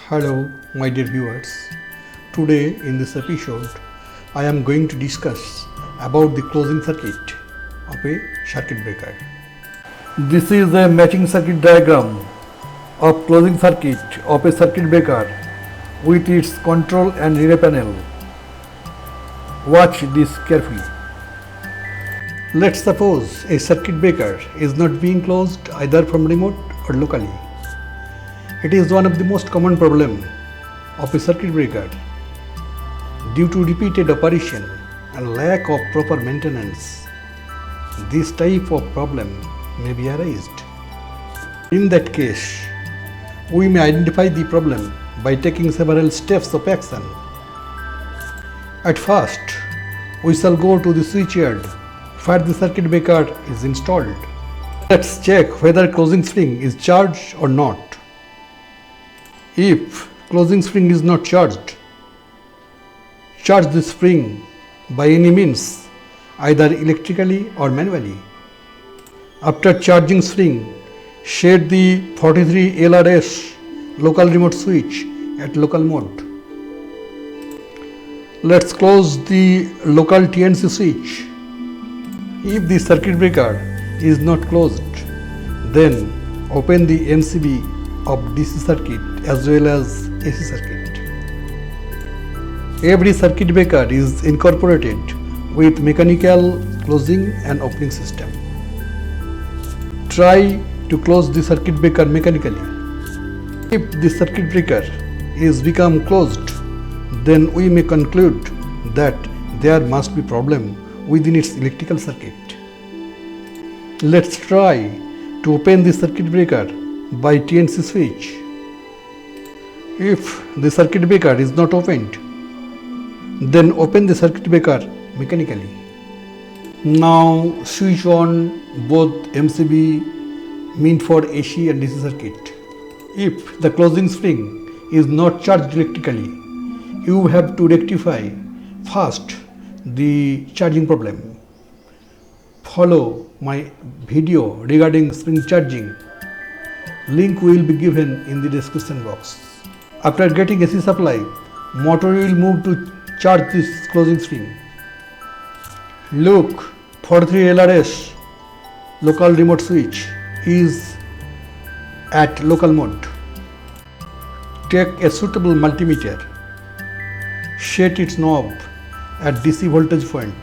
Hello, my dear viewers. Today in this episode, I am going to discuss about the closing circuit of a circuit breaker. This is a matching circuit diagram of closing circuit of a circuit breaker with its control and relay panel. Watch this carefully. Let's suppose a circuit breaker is not being closed either from remote or locally. It is one of the most common problems of a circuit breaker. Due to repeated operation and lack of proper maintenance, this type of problem may be arised. In that case, we may identify the problem by taking several steps of action. At first, we shall go to the switchyard where the circuit breaker is installed. Let's check whether closing spring is charged or not. If closing spring is not charged, charge the spring by any means, either electrically or manually. After charging spring, set the 43 LRS local remote switch at local mode. Let's close the local TNC switch. If the circuit breaker is not closed, then open the MCB of DC circuit as well as AC circuit. Every circuit breaker is incorporated with mechanical closing and opening system. Try to close the circuit breaker mechanically. If the circuit breaker is become closed, then we may conclude that there must be problem within its electrical circuit. Let's try to open the circuit breaker by TNC switch. If the circuit breaker is not opened, then open the circuit breaker mechanically. Now switch on both MCB meant for AC and DC circuit. If the closing spring is not charged electrically, you have to rectify first the charging problem. Follow my video regarding spring charging. Link will be given in the description box. After getting AC supply, motor will move to charge this closing spring. Look, 43 LRS local remote switch is at local mode. Take a suitable multimeter. Set its knob at DC voltage point.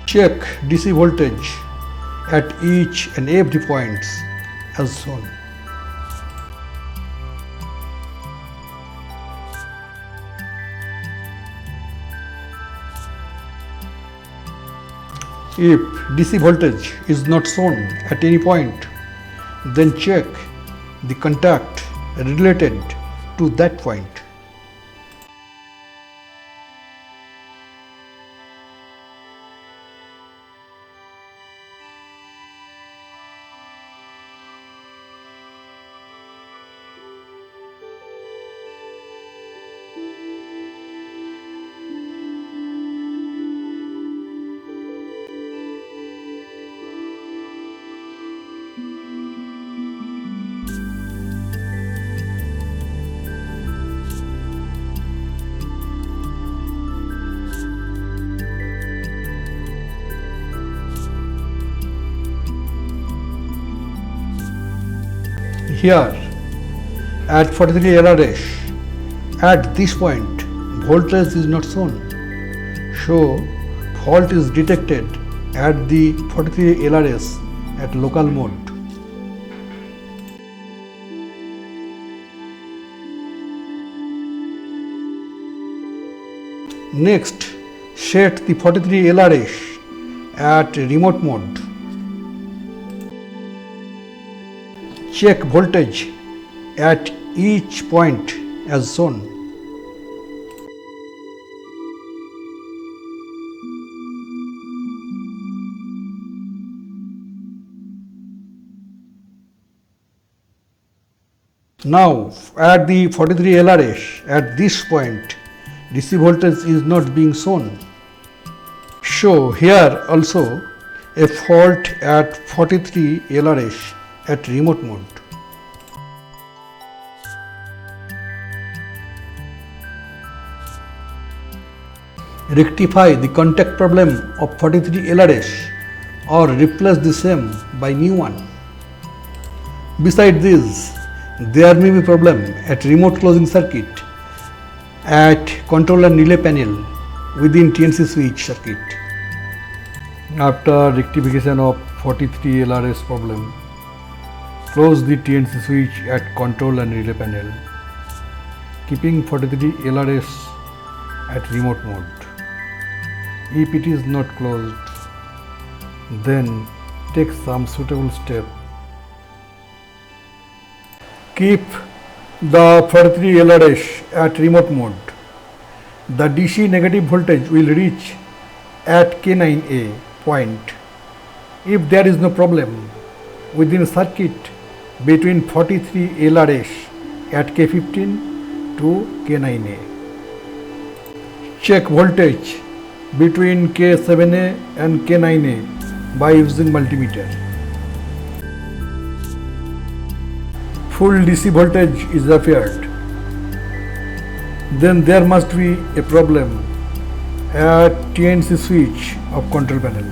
Check DC voltage at each and every points as shown. If DC voltage is not shown at any point, then check the contact related to that point. Here at 43 LRS, at this point voltage is not shown, so fault is detected at the 43 LRS at local mode. Next, set the 43 LRS at remote mode. Check voltage at each point as shown. Now at the 43 LRS at this point DC voltage is not being shown. So here also A fault at 43 LRS at remote mode. Rectify the contact problem of 43 LRS or replace the same by new one. Besides this, there may be problem at remote closing circuit at control and relay panel within TNC switch circuit. After rectification of 43 LRS problem, close the TNC switch at control and relay panel, keeping 43 LRS at remote mode. If it is not closed, then take some suitable step. Keep the 43 LRS at remote mode. The DC negative voltage will reach at K9A point if there is no problem within circuit between 43 LRS at K15 to K9A. Check voltage between K7A and K9A by using multimeter. Full DC voltage is appeared. Then there must be a problem at TNC switch of control panel.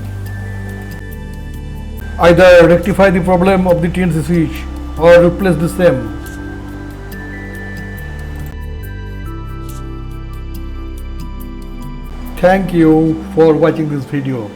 Either rectify the problem of the TNC switch or replace the same. Thank you for watching this video.